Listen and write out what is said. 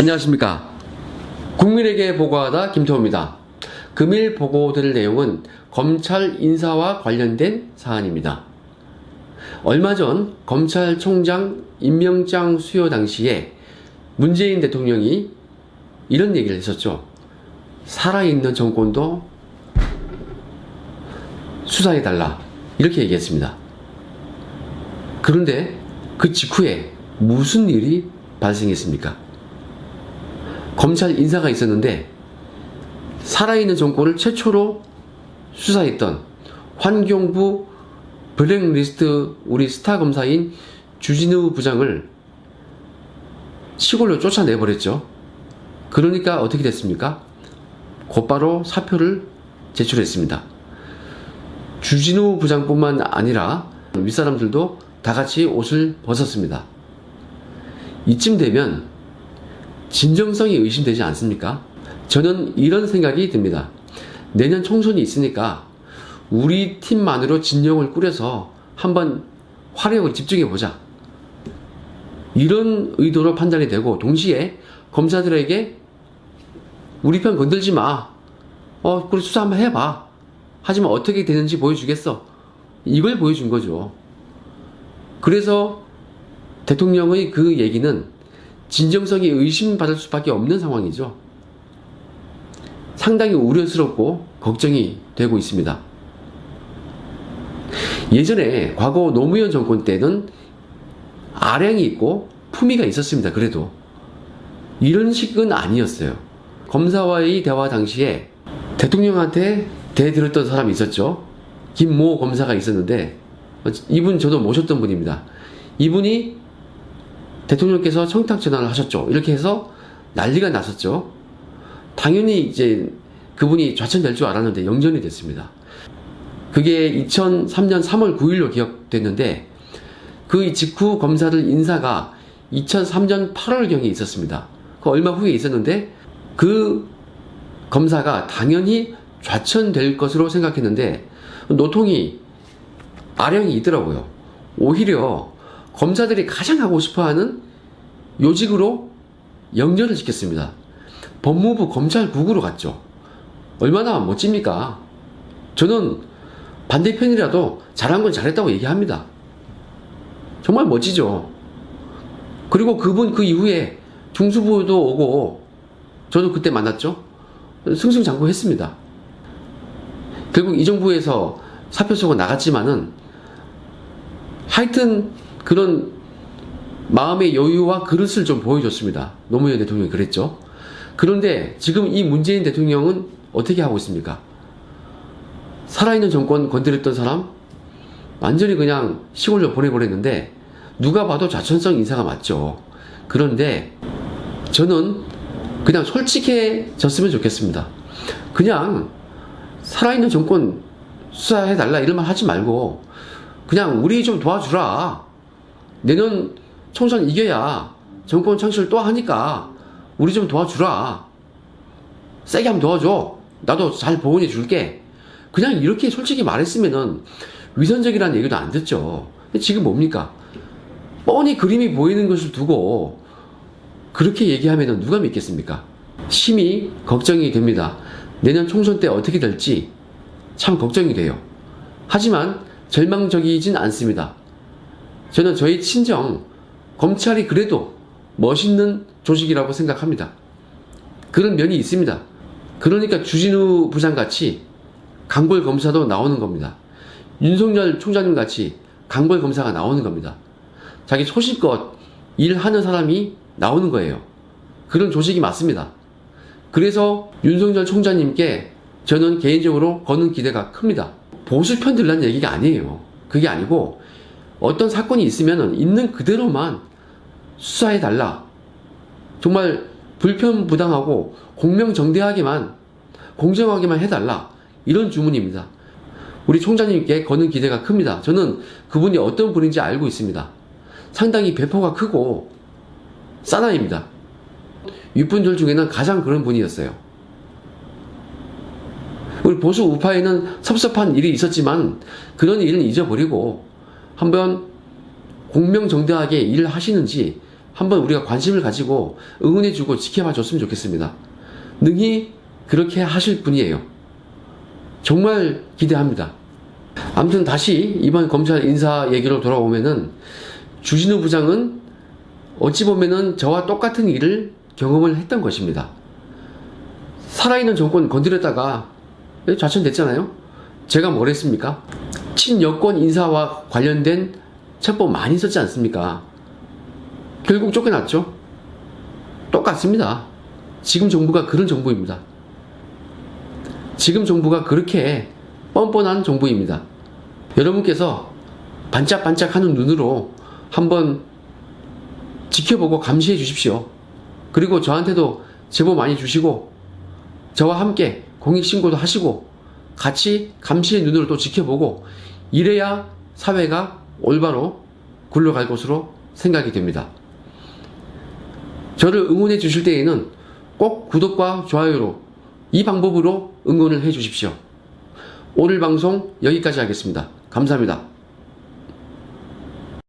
안녕하십니까. 국민에게 보고하다 김태호입니다. 금일 보고드릴 내용은 검찰 인사와 관련된 사안입니다. 얼마 전 검찰총장 임명장 수여 당시에 문재인 대통령이 이런 얘기를 했었죠. 살아있는 정권도 수사해달라, 이렇게 얘기했습니다. 그런데 그 직후에 무슨 일이 발생했습니까? 검찰 인사가 있었는데 살아있는 정권을 최초로 수사했던 환경부 블랙리스트 우리 스타 검사인 주진우 부장을 시골로 쫓아내버렸죠. 그러니까 어떻게 됐습니까? 곧바로 사표를 제출했습니다. 주진우 부장뿐만 아니라 윗사람들도 다같이 옷을 벗었습니다. 이쯤 되면 진정성이 의심되지 않습니까? 저는 이런 생각이 듭니다. 내년 총선이 있으니까 우리 팀만으로 진영을 꾸려서 한번 화력을 집중해보자, 이런 의도로 판단이 되고, 동시에 검사들에게 우리 편 건들지 마, 그래 수사 한번 해봐, 하지만 어떻게 되는지 보여주겠어, 이걸 보여준 거죠. 그래서 대통령의 그 얘기는 진정성이 의심받을 수밖에 없는 상황이죠. 상당히 우려스럽고 걱정이 되고 있습니다. 예전에 과거 노무현 정권 때는 아량이 있고 품위가 있었습니다. 그래도 이런 식은 아니었어요. 검사와의 대화 당시에 대통령한테 대들었던 사람이 있었죠. 김모 검사가 있었는데, 이분 저도 모셨던 분입니다. 이분이 대통령께서 청탁 전화를 하셨죠. 이렇게 해서 난리가 났었죠. 당연히 이제 그분이 좌천될 줄 알았는데 영전이 됐습니다. 그게 2003년 3월 9일로 기억됐는데, 그 직후 검사들 인사가 2003년 8월경에 있었습니다. 그 얼마 후에 있었는데, 그 검사가 당연히 좌천될 것으로 생각했는데 노통이 아량이 있더라고요. 오히려 검사들이 가장 하고 싶어하는 요직으로 영전을 시켰습니다. 법무부 검찰국으로 갔죠. 얼마나 멋집니까? 저는 반대편이라도 잘한 건 잘했다고 얘기합니다. 정말 멋지죠. 그리고 그분 그 이후에 중수부도 오고, 저도 그때 만났죠. 승승장구했습니다. 결국 이 정부에서 사표 쓰고 나갔지만은 하여튼 그런 마음의 여유와 그릇을 좀 보여줬습니다. 노무현 대통령이 그랬죠. 그런데 지금 이 문재인 대통령은 어떻게 하고 있습니까? 살아있는 정권 건드렸던 사람 완전히 그냥 시골로 보내버렸는데, 누가 봐도 좌천성 인사가 맞죠. 그런데 저는 그냥 솔직해졌으면 좋겠습니다. 그냥 살아있는 정권 수사해달라 이런 말 하지 말고 그냥 우리 좀 도와주라, 내년 총선 이겨야 정권 창출 또 하니까 우리 좀 도와주라, 세게 한번 도와줘, 나도 잘 보호해 줄게, 그냥 이렇게 솔직히 말했으면은 위선적이라는 얘기도 안 듣죠. 지금 뭡니까? 뻔히 그림이 보이는 것을 두고 그렇게 얘기하면은 누가 믿겠습니까? 심히 걱정이 됩니다. 내년 총선 때 어떻게 될지 참 걱정이 돼요. 하지만 절망적이진 않습니다. 저는 저희 친정 검찰이 그래도 멋있는 조직이라고 생각합니다. 그런 면이 있습니다. 그러니까 주진우 부장같이 강벌 검사도 나오는 겁니다. 윤석열 총장님 같이 강벌 검사가 나오는 겁니다. 자기 소신껏 일하는 사람이 나오는 거예요. 그런 조직이 맞습니다. 그래서 윤석열 총장님께 저는 개인적으로 거는 기대가 큽니다. 보수 편 들라는 얘기가 아니에요. 그게 아니고 어떤 사건이 있으면 있는 그대로만 수사해달라, 정말 불편부당하고 공명정대하게만, 공정하게만 해달라, 이런 주문입니다. 우리 총장님께 거는 기대가 큽니다. 저는 그분이 어떤 분인지 알고 있습니다. 상당히 배포가 크고 사나이입니다. 윗분들 중에는 가장 그런 분이었어요. 우리 보수 우파에는 섭섭한 일이 있었지만 그런 일은 잊어버리고 한번 공명정대하게 일을 하시는지 한번 우리가 관심을 가지고 응원해주고 지켜봐 줬으면 좋겠습니다. 능히 그렇게 하실 분이에요. 정말 기대합니다. 아무튼 다시 이번 검찰 인사 얘기로 돌아오면은 주진우 부장은 어찌 보면은 저와 똑같은 일을 경험을 했던 것입니다. 살아있는 정권 건드렸다가 좌천됐잖아요. 제가 뭘 했습니까? 친여권 인사와 관련된 첩보 많이 썼지 않습니까? 결국 쫓겨났죠. 똑같습니다. 지금 정부가 그런 정부입니다. 지금 정부가 그렇게 뻔뻔한 정부입니다. 여러분께서 반짝반짝하는 눈으로 한번 지켜보고 감시해 주십시오. 그리고 저한테도 제보 많이 주시고 저와 함께 공익신고도 하시고 같이 감시의 눈으로 또 지켜보고 이래야 사회가 올바로 굴러갈 것으로 생각이 됩니다. 저를 응원해 주실 때에는 꼭 구독과 좋아요로 이 방법으로 응원을 해 주십시오. 오늘 방송 여기까지 하겠습니다. 감사합니다.